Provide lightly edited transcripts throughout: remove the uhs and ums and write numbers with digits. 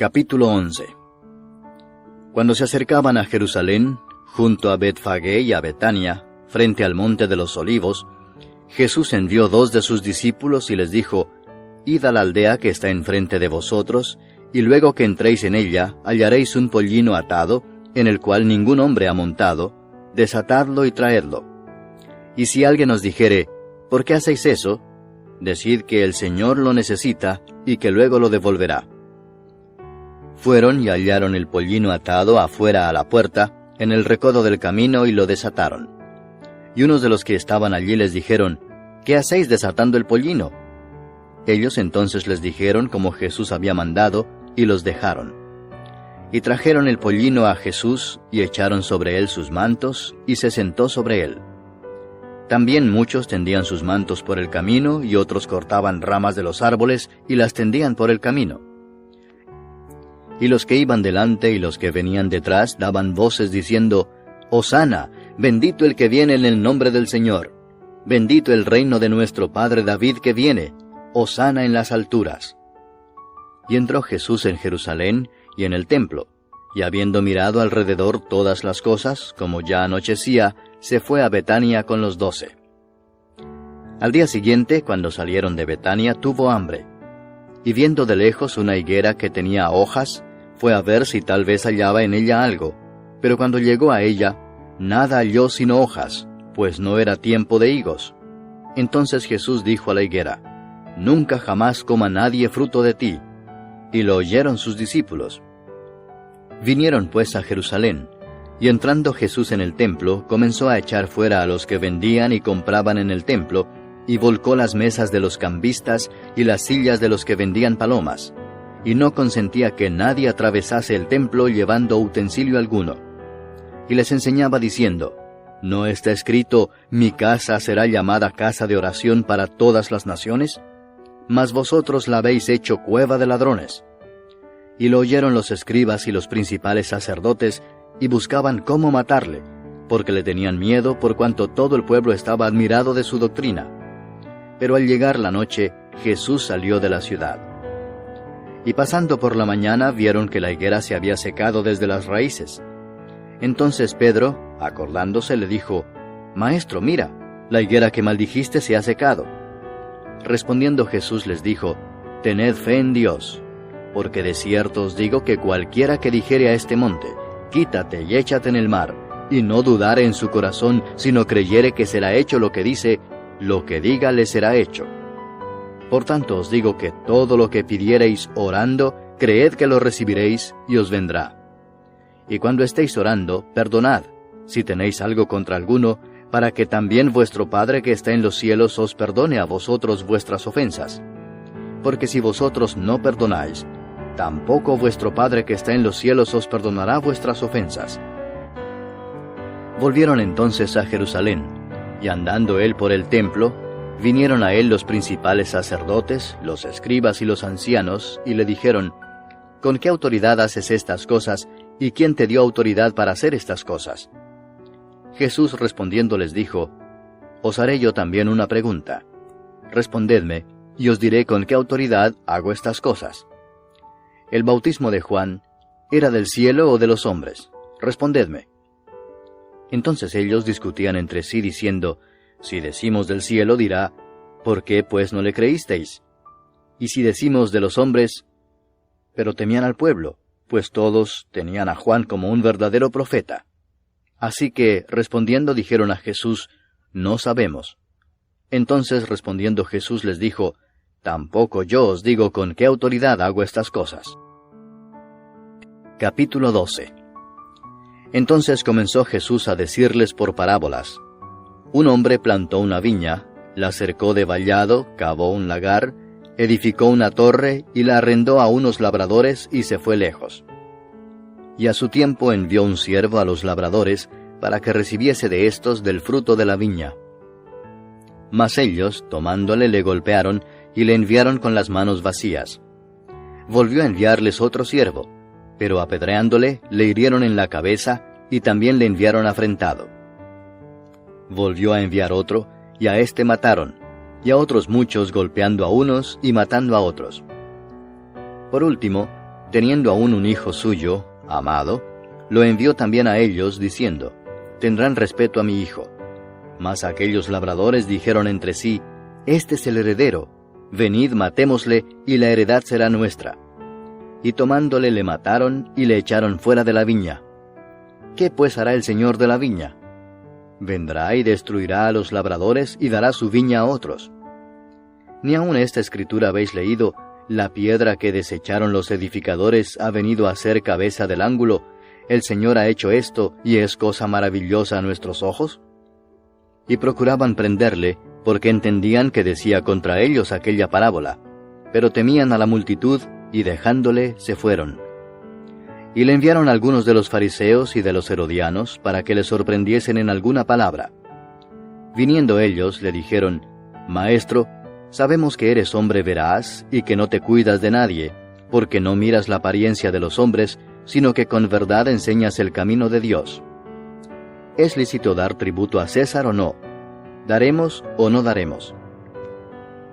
Capítulo 11. Cuando se acercaban a Jerusalén, junto a Betfagé y a Betania, frente al monte de los Olivos, Jesús envió 2 de sus discípulos y les dijo: Id a la aldea que está enfrente de vosotros, y luego que entréis en ella, hallaréis un pollino atado, en el cual ningún hombre ha montado, desatadlo y traedlo. Y si alguien os dijere: ¿por qué hacéis eso?, decid que el Señor lo necesita, y que luego lo devolverá. Fueron y hallaron el pollino atado afuera a la puerta, en el recodo del camino, y lo desataron. Y unos de los que estaban allí les dijeron: ¿qué hacéis desatando el pollino? Ellos entonces les dijeron como Jesús había mandado, y los dejaron. Y trajeron el pollino a Jesús, y echaron sobre él sus mantos, y se sentó sobre él. También muchos tendían sus mantos por el camino, y otros cortaban ramas de los árboles, y las tendían por el camino. Y los que iban delante y los que venían detrás daban voces diciendo: Hosana, bendito el que viene en el nombre del Señor. Bendito el reino de nuestro padre David que viene. Hosana en las alturas. Y entró Jesús en Jerusalén y en el templo, y habiendo mirado alrededor todas las cosas, como ya anochecía, se fue a Betania con los 12. Al día siguiente, cuando salieron de Betania, tuvo hambre. Y viendo de lejos una higuera que tenía hojas, fue a ver si tal vez hallaba en ella algo, pero cuando llegó a ella, nada halló sino hojas, pues no era tiempo de higos. Entonces Jesús dijo a la higuera: Nunca jamás coma nadie fruto de ti. Y lo oyeron sus discípulos. Vinieron pues a Jerusalén, y entrando Jesús en el templo, comenzó a echar fuera a los que vendían y compraban en el templo, y volcó las mesas de los cambistas y las sillas de los que vendían palomas, y no consentía que nadie atravesase el templo llevando utensilio alguno. Y les enseñaba diciendo: ¿no está escrito: mi casa será llamada casa de oración para todas las naciones? Mas vosotros la habéis hecho cueva de ladrones. Y lo oyeron los escribas y los principales sacerdotes, y buscaban cómo matarle, porque le tenían miedo por cuanto todo el pueblo estaba admirado de su doctrina. Pero al llegar la noche, Jesús salió de la ciudad. Y pasando por la mañana vieron que la higuera se había secado desde las raíces. Entonces Pedro, acordándose, le dijo: Maestro, mira, la higuera que maldijiste se ha secado. Respondiendo Jesús les dijo: Tened fe en Dios, porque de cierto os digo que cualquiera que dijere a este monte: Quítate y échate en el mar, y no dudare en su corazón, sino creyere que será hecho lo que dice, lo que diga le será hecho. Por tanto os digo que todo lo que pidiereis orando, creed que lo recibiréis, y os vendrá. Y cuando estéis orando, perdonad, si tenéis algo contra alguno, para que también vuestro Padre que está en los cielos os perdone a vosotros vuestras ofensas. Porque si vosotros no perdonáis, tampoco vuestro Padre que está en los cielos os perdonará vuestras ofensas. Volvieron entonces a Jerusalén, y andando él por el templo, vinieron a él los principales sacerdotes, los escribas y los ancianos, y le dijeron: ¿con qué autoridad haces estas cosas, y quién te dio autoridad para hacer estas cosas? Jesús respondiendo les dijo: Os haré yo también una pregunta. Respondedme, y os diré con qué autoridad hago estas cosas. ¿El bautismo de Juan era del cielo o de los hombres? Respondedme. Entonces ellos discutían entre sí diciendo: si decimos del cielo, dirá: ¿por qué pues no le creísteis? Y si decimos de los hombres... Pero temían al pueblo, pues todos tenían a Juan como un verdadero profeta. Así que, respondiendo, dijeron a Jesús: no sabemos. Entonces respondiendo Jesús les dijo: tampoco yo os digo con qué autoridad hago estas cosas. Capítulo 12. Entonces comenzó Jesús a decirles por parábolas: un hombre plantó una viña, la cercó de vallado, cavó un lagar, edificó una torre y la arrendó a unos labradores y se fue lejos. Y a su tiempo envió un siervo a los labradores para que recibiese de éstos del fruto de la viña. Mas ellos, tomándole, le golpearon y le enviaron con las manos vacías. Volvió a enviarles otro siervo, pero apedreándole, le hirieron en la cabeza y también le enviaron afrentado. Volvió a enviar otro, y a éste mataron, y a otros muchos golpeando a unos y matando a otros. Por último, teniendo aún un hijo suyo, amado, lo envió también a ellos, diciendo, tendrán respeto a mi hijo. Mas aquellos labradores dijeron entre sí, este es el heredero, venid matémosle, y la heredad será nuestra. Y tomándole le mataron, y le echaron fuera de la viña. ¿Qué pues hará el señor de la viña? Vendrá y destruirá a los labradores, y dará su viña a otros. Ni aun esta escritura habéis leído, la piedra que desecharon los edificadores ha venido a ser cabeza del ángulo, el Señor ha hecho esto, y es cosa maravillosa a nuestros ojos. Y procuraban prenderle, porque entendían que decía contra ellos aquella parábola, pero temían a la multitud, y dejándole, se fueron. Y le enviaron algunos de los fariseos y de los herodianos, para que le sorprendiesen en alguna palabra. Viniendo ellos, le dijeron, Maestro, sabemos que eres hombre veraz, y que no te cuidas de nadie, porque no miras la apariencia de los hombres, sino que con verdad enseñas el camino de Dios. ¿Es lícito dar tributo a César o no? ¿Daremos o no daremos?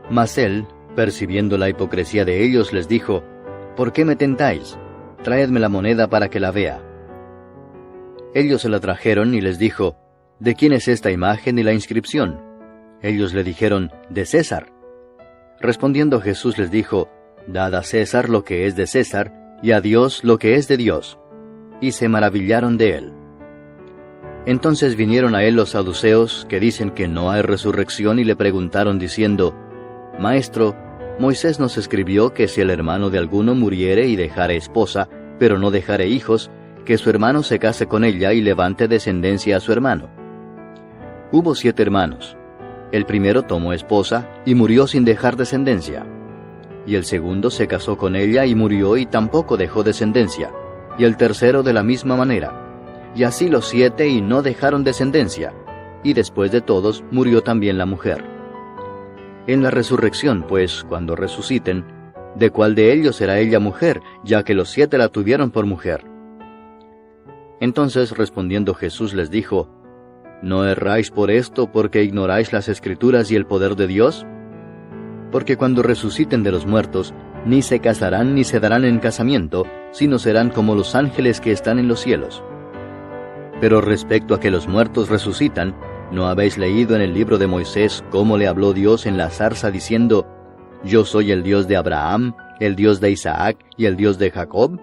Mas él, percibiendo la hipocresía de ellos, les dijo, ¿por qué me tentáis? Traedme la moneda para que la vea. Ellos se la trajeron y les dijo, ¿de quién es esta imagen y la inscripción? Ellos le dijeron, de César. Respondiendo Jesús les dijo, dad a César lo que es de César, y a Dios lo que es de Dios. Y se maravillaron de él. Entonces vinieron a él los saduceos, que dicen que no hay resurrección, y le preguntaron diciendo, Maestro, Moisés nos escribió que si el hermano de alguno muriere y dejare esposa, pero no dejare hijos, que su hermano se case con ella y levante descendencia a su hermano. Hubo 7 hermanos. El primero tomó esposa y murió sin dejar descendencia. Y el segundo se casó con ella y murió y tampoco dejó descendencia. Y el tercero de la misma manera. Y así los 7 y no dejaron descendencia. Y después de todos murió también la mujer. En la resurrección, pues, cuando resuciten, ¿de cuál de ellos será ella mujer, ya que los 7 la tuvieron por mujer? Entonces respondiendo Jesús les dijo, ¿no erráis por esto, porque ignoráis las Escrituras y el poder de Dios? Porque cuando resuciten de los muertos, ni se casarán ni se darán en casamiento, sino serán como los ángeles que están en los cielos. Pero respecto a que los muertos resucitan, ¿no habéis leído en el libro de Moisés cómo le habló Dios en la zarza diciendo, Yo soy el Dios de Abraham, el Dios de Isaac y el Dios de Jacob?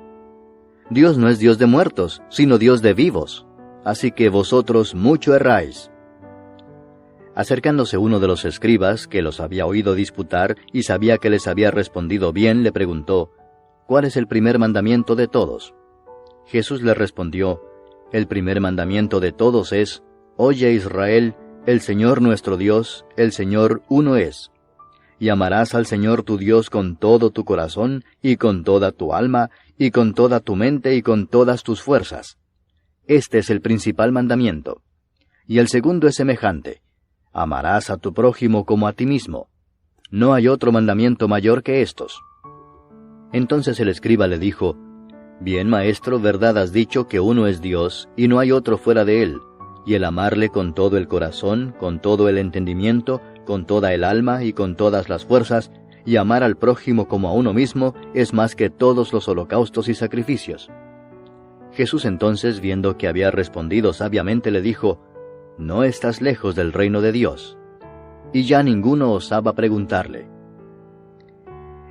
Dios no es Dios de muertos, sino Dios de vivos. Así que vosotros mucho erráis. Acercándose uno de los escribas, que los había oído disputar y sabía que les había respondido bien, le preguntó, ¿cuál es el primer mandamiento de todos? Jesús le respondió, el primer mandamiento de todos es, Oye Israel, el Señor nuestro Dios, el Señor uno es. Y amarás al Señor tu Dios con todo tu corazón, y con toda tu alma, y con toda tu mente, y con todas tus fuerzas. Este es el principal mandamiento. Y el segundo es semejante. Amarás a tu prójimo como a ti mismo. No hay otro mandamiento mayor que estos. Entonces el escriba le dijo, Bien, maestro, verdad has dicho que uno es Dios, y no hay otro fuera de él, y el amarle con todo el corazón, con todo el entendimiento, con toda el alma y con todas las fuerzas, y amar al prójimo como a uno mismo, es más que todos los holocaustos y sacrificios. Jesús entonces, viendo que había respondido sabiamente, le dijo, No estás lejos del reino de Dios. Y ya ninguno osaba preguntarle.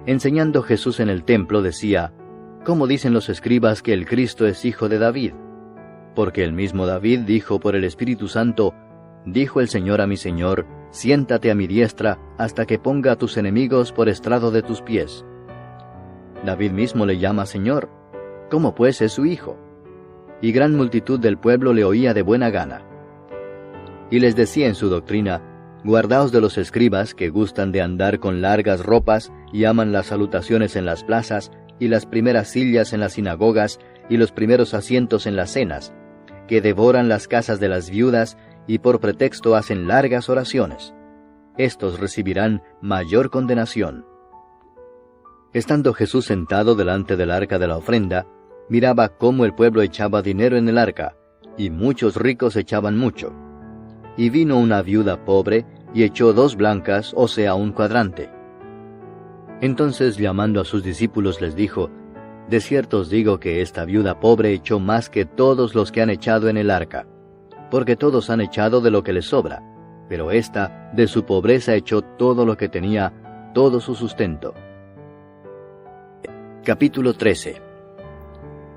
Enseñando Jesús en el templo decía, ¿cómo dicen los escribas que el Cristo es hijo de David? Porque el mismo David dijo por el Espíritu Santo, Dijo el Señor a mi Señor, Siéntate a mi diestra, hasta que ponga a tus enemigos por estrado de tus pies. David mismo le llama Señor. ¿Cómo pues es su hijo? Y gran multitud del pueblo le oía de buena gana. Y les decía en su doctrina, Guardaos de los escribas que gustan de andar con largas ropas y aman las salutaciones en las plazas, y las primeras sillas en las sinagogas, y los primeros asientos en las cenas, que devoran las casas de las viudas, y por pretexto hacen largas oraciones. Estos recibirán mayor condenación. Estando Jesús sentado delante del arca de la ofrenda, miraba cómo el pueblo echaba dinero en el arca, y muchos ricos echaban mucho. Y vino una viuda pobre, y echó 2 blancas, o sea, un cuadrante. Entonces, llamando a sus discípulos, les dijo, De cierto os digo que esta viuda pobre echó más que todos los que han echado en el arca, porque todos han echado de lo que les sobra, pero ésta de su pobreza echó todo lo que tenía, todo su sustento. Capítulo 13.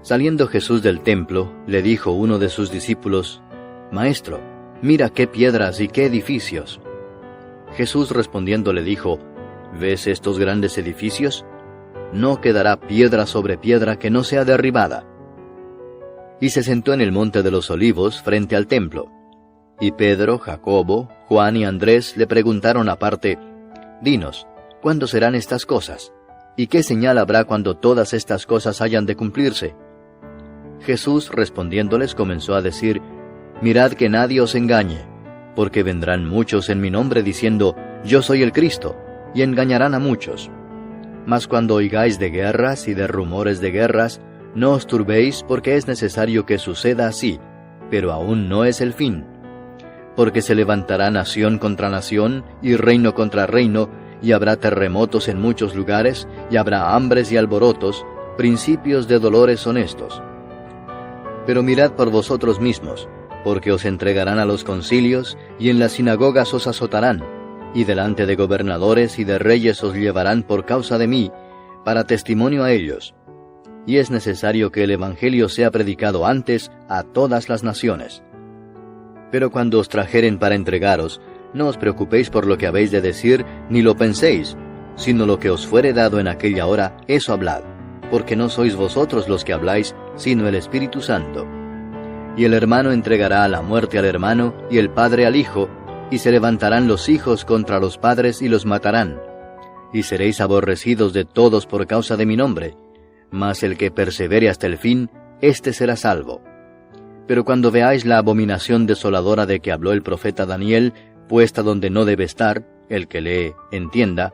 Saliendo Jesús del templo, le dijo uno de sus discípulos: Maestro, mira qué piedras y qué edificios. Jesús respondiendo le dijo: ¿Ves estos grandes edificios? No quedará piedra sobre piedra que no sea derribada. Y se sentó en el monte de los Olivos frente al templo. Y Pedro, Jacobo, Juan y Andrés le preguntaron aparte: Dinos, ¿cuándo serán estas cosas? ¿Y qué señal habrá cuando todas estas cosas hayan de cumplirse? Jesús respondiéndoles comenzó a decir: Mirad que nadie os engañe, porque vendrán muchos en mi nombre diciendo: Yo soy el Cristo, y engañarán a muchos. Mas cuando oigáis de guerras y de rumores de guerras, no os turbéis, porque es necesario que suceda así, pero aún no es el fin. Porque se levantará nación contra nación, y reino contra reino, y habrá terremotos en muchos lugares, y habrá hambres y alborotos, principios de dolores son estos. Pero mirad por vosotros mismos, porque os entregarán a los concilios, y en las sinagogas os azotarán, y delante de gobernadores y de reyes os llevarán por causa de mí, para testimonio a ellos. Y es necesario que el Evangelio sea predicado antes a todas las naciones. Pero cuando os trajeren para entregaros, no os preocupéis por lo que habéis de decir, ni lo penséis, sino lo que os fuere dado en aquella hora, eso hablad, porque no sois vosotros los que habláis, sino el Espíritu Santo. Y el hermano entregará a la muerte al hermano, y el padre al hijo, y se levantarán los hijos contra los padres y los matarán. Y seréis aborrecidos de todos por causa de mi nombre, mas el que persevere hasta el fin, éste será salvo. Pero cuando veáis la abominación desoladora de que habló el profeta Daniel, puesta donde no debe estar, el que lee, entienda,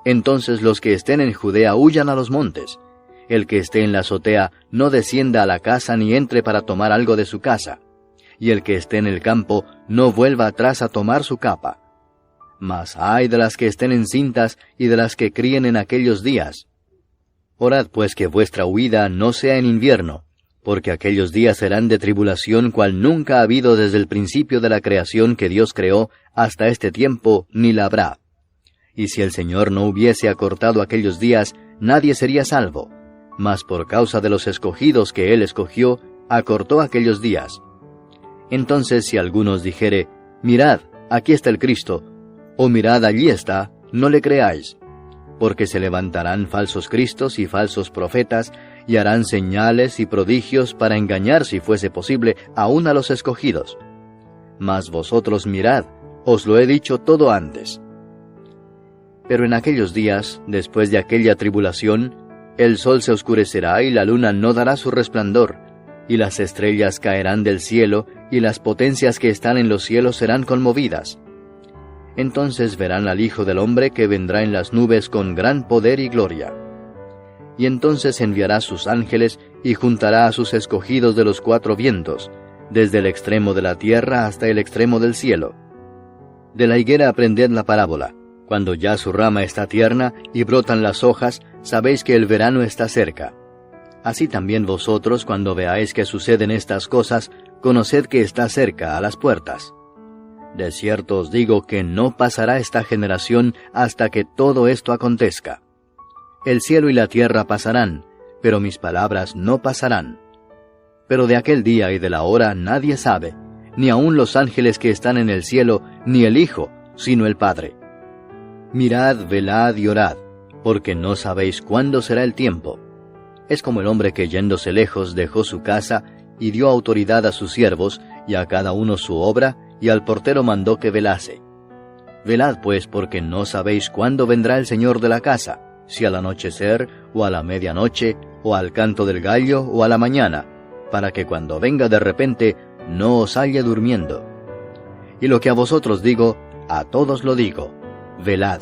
entonces los que estén en Judea huyan a los montes. El que esté en la azotea no descienda a la casa ni entre para tomar algo de su casa. Y el que esté en el campo no vuelva atrás a tomar su capa. Mas ay de las que estén encintas y de las que críen en aquellos días. Orad pues que vuestra huida no sea en invierno, porque aquellos días serán de tribulación cual nunca ha habido desde el principio de la creación que Dios creó hasta este tiempo, ni la habrá. Y si el Señor no hubiese acortado aquellos días, nadie sería salvo. Mas por causa de los escogidos que Él escogió, acortó aquellos días. Entonces si alguno os dijere: Mirad, aquí está el Cristo, o mirad, allí está, no le creáis. Porque se levantarán falsos cristos y falsos profetas, y harán señales y prodigios para engañar, si fuese posible, aun a los escogidos. Mas vosotros mirad, os lo he dicho todo antes. Pero en aquellos días, después de aquella tribulación, el sol se oscurecerá y la luna no dará su resplandor, y las estrellas caerán del cielo, y las potencias que están en los cielos serán conmovidas. Entonces verán al Hijo del Hombre que vendrá en las nubes con gran poder y gloria. Y entonces enviará sus ángeles y juntará a sus escogidos de los cuatro vientos, desde el extremo de la tierra hasta el extremo del cielo. De la higuera aprended la parábola. Cuando ya su rama está tierna y brotan las hojas, sabéis que el verano está cerca. Así también vosotros, cuando veáis que suceden estas cosas, conoced que está cerca, a las puertas. De cierto os digo que no pasará esta generación hasta que todo esto acontezca. El cielo y la tierra pasarán, pero mis palabras no pasarán. Pero de aquel día y de la hora nadie sabe, ni aun los ángeles que están en el cielo, ni el Hijo, sino el Padre. Mirad, velad y orad, porque no sabéis cuándo será el tiempo. Es como el hombre que yéndose lejos dejó su casa y dio autoridad a sus siervos, y a cada uno su obra, y al portero mandó que velase. Velad pues, porque no sabéis cuándo vendrá el Señor de la casa, si al anochecer, o a la medianoche, o al canto del gallo, o a la mañana, para que cuando venga de repente no os halle durmiendo. Y lo que a vosotros digo, a todos lo digo: velad.